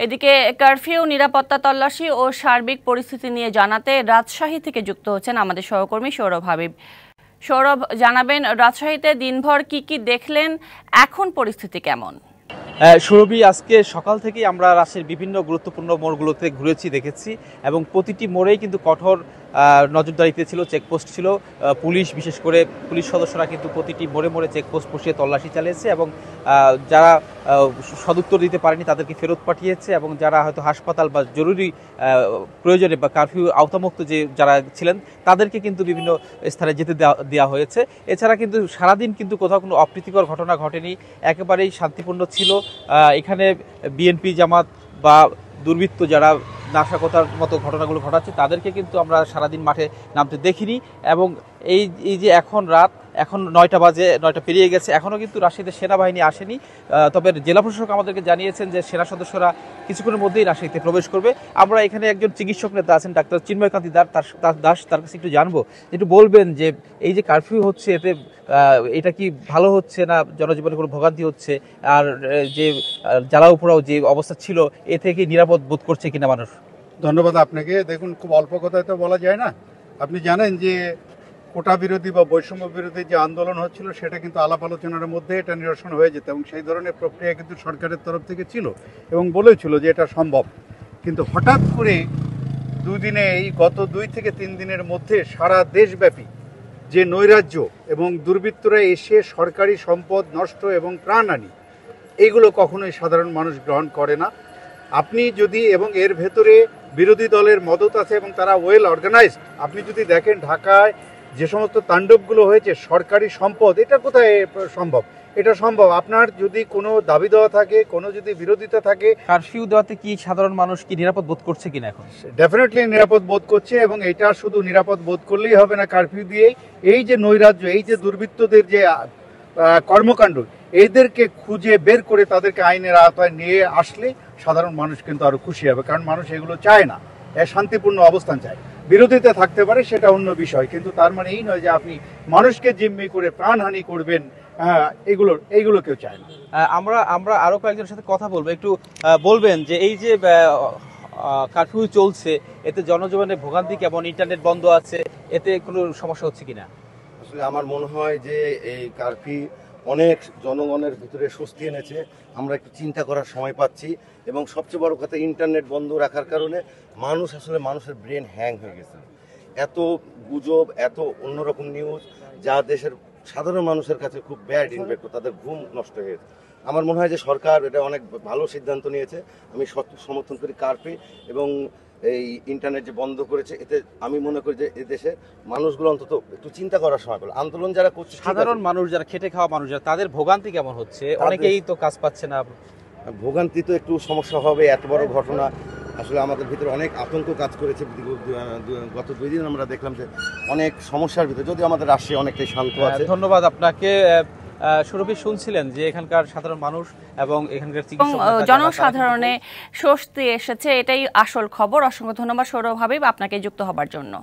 এদিকে কারফিউ, নিরাপত্তা তল্লাশি ও সার্বিক পরিস্থিতি নিয়ে জানাতে রাজশাহী থেকে যুক্ত হচ্ছেন আমাদের সহকর্মী সৌরভ হাবিব। সৌরভ, জানাবেন রাজশাহীতে দিনভর কি দেখলেন, এখন পরিস্থিতি কেমন? সুরভি, আজকে সকাল থেকেই আমরা রাজশাহীর বিভিন্ন গুরুত্বপূর্ণ মোড়গুলোতে ঘুরেছি, দেখেছি এবং প্রতিটি মোড়েই কিন্তু কঠোর নজরদারিতে ছিল, চেকপোস্ট ছিল। পুলিশ, বিশেষ করে পুলিশ সদস্যরা কিন্তু প্রতিটি মোড়ে মোড়ে চেকপোস্ট বসিয়ে তল্লাশি চালিয়েছে এবং যারা সদুত্তর দিতে পারেনি তাদেরকে ফেরত পাঠিয়েছে এবং যারা হয়তো হাসপাতাল বা জরুরি প্রয়োজনে বা কারফিউ আওতামুক্ত যারা ছিলেন তাদেরকে কিন্তু বিভিন্ন স্থানে যেতে দেওয়া হয়েছে। এছাড়া কিন্তু সারাদিন কিন্তু কোথাও কোনো অপ্রীতিকর ঘটনা ঘটেনি, একেবারেই শান্তিপূর্ণ ছিল। এখানে বিএনপি, জামাত বা দুর্বৃত্ত যারা নাশকতার মতো ঘটনাগুলো ঘটাচ্ছে তাদেরকে কিন্তু আমরা সারাদিন মাঠে নামতে দেখিনি। এবং এই যে এখন রাত, এখন 9টা বাজে, 9টা পেরিয়ে গেছে, এখনও কিন্তু রাজশাহীতে সেনাবাহিনী আসেনি। তবে জেলা প্রশাসক আমাদেরকে জানিয়েছেন যে সেনা সদস্যরা কিছুক্ষণের মধ্যেই রাজশাহীতে প্রবেশ করবে। আমরা এখানে একজন চিকিৎসক নেতা আছেন, ডাক্তার চিন্ময়কান্তি দাস, তার কাছে একটু জানবো, একটু বলবেন যে এই যে কারফিউ হচ্ছে, এতে এটা কি ভালো হচ্ছে না, জনজীবনে কোনো ভোগান্তি হচ্ছে, আর যে জ্বালাও পোড়াও যে অবস্থা ছিল এ থেকে নিরাপদ বোধ করছে কিনা মানুষ? ধন্যবাদ আপনাকে। দেখুন, খুব অল্প কথায় তো বলা যায় না। আপনি জানেন যে কোটা বিরোধী বা বৈষম্য বিরোধী যে আন্দোলন হচ্ছিল সেটা কিন্তু আলাপ আলোচনার মধ্যে এটা নিরসন হয়ে যেত এবং সেই ধরনের প্রক্রিয়া কিন্তু সরকারের তরফ থেকে ছিল এবং বলেছিল যে এটা সম্ভব। কিন্তু হঠাৎ করে দুদিনে, এই গত 2 থেকে 3 দিনের মধ্যে সারা দেশব্যাপী যে নৈরাজ্য এবং দুর্বৃত্তরা এসে সরকারি সম্পদ নষ্ট এবং প্রাণহানি, এইগুলো কখনোই সাধারণ মানুষ গ্রহণ করে না। আপনি যদি, এবং এর ভেতরে বিরোধী দলের মদত আছে এবং তারা ওয়েল অর্গানাইজড। আপনি যদি দেখেন ঢাকায় যে সমস্ত তাণ্ডবগুলো হয়েছে, সরকারি সম্পদ, এটা কোথায় সম্ভব? এটা সম্ভব আপনার যদি কোনো দাবি দেওয়া থাকে, কোনো যদি বিরোধিতা থাকে। কারফিউ দেওয়াতে কি সাধারণ মানুষ কি নিরাপদ বোধ করছে কিনা? এখন ডেফিনেটলি নিরাপদ বোধ করছে এবং এটা শুধু নিরাপদ বোধ করলেই হবে না। কারফিউ দিয়ে এই যে নৈরাজ্য, এই যে দুর্বৃত্তদের যে কর্মকাণ্ড, এদেরকে খুঁজে বের করে তাদেরকে আইনের আওতায় নিয়ে আসলে সাধারণ মানুষ কিন্তু আরো খুশি হবে, কারণ মানুষ এগুলো চায় না, শান্তিপূর্ণ অবস্থান চায়। বিরোধিতা থাকতে পারে, সেটা অন্য বিষয়, কিন্তু তার মানে এই নয় যে আপনি মানুষকে জিম্মি করে প্রাণহানি করবেন। এইগুলো কেউ চায় না। আমরা আরো কয়েকজনের সাথে কথা বলবো, একটু বলবেন যে এই যে কারফিউ চলছে, এতে জনজীবনে ভোগান্তি কেমন? ইন্টারনেট বন্ধ আছে, এতে কোনো সমস্যা হচ্ছে কিনা? আসলে আমার মনে হয় যে এই কারফিউ অনেক জনগণের ভিতরে স্বস্তি এনেছে। আমরা একটু চিন্তা করার সময় পাচ্ছি এবং সবচেয়ে বড় কথা, ইন্টারনেট বন্ধ রাখার কারণে মানুষের ব্রেন হ্যাং হয়ে গেছে। এত গুজব, এত অন্যরকম নিউজ, যা দেশের সাধারণ মানুষের কাছে খুব ব্যাড ইম্প্যাক্ট, তাদের ঘুম নষ্ট হয়ে গেছে। আমার মনে হয় যে সরকার এটা অনেক ভালো সিদ্ধান্ত নিয়েছে। আমি সমর্থন করি কারফিউ এবং এই ইন্টারনেট যে বন্ধ করেছে, এতে আমি মনে করি যে এদেশে মানুষগুলো অন্তত একটু চিন্তা করার সময় পেল। আন্দোলন যারা করছে, সাধারণ মানুষ যারা খেটে খাওয়া মানুষ, যারা, তাদের ভোগান্তি কেমন হচ্ছে? অনেকেই তো কাজ পাচ্ছে না। ভোগান্তি তো একটু সমস্যা হবে, এত বড় ঘটনা। আসলে আমাদের ভিতরে অনেক আতঙ্ক কাজ করেছে। গত 2 দিন আমরা দেখলাম যে অনেক সমস্যার ভিতরে, যদিও আমাদের রাশি অনেকটাই শান্ত আছে। ধন্যবাদ আপনাকে। সুরভি, শুনছিলেন যে এখানকার সাধারণ মানুষ এবং এখানকার জনসাধারণে স্বস্তি এসেছে, এটাই আসল খবর। অসংখ্য ধন্যবাদ সৌরভ হাবিব আপনাকে যুক্ত হবার জন্য।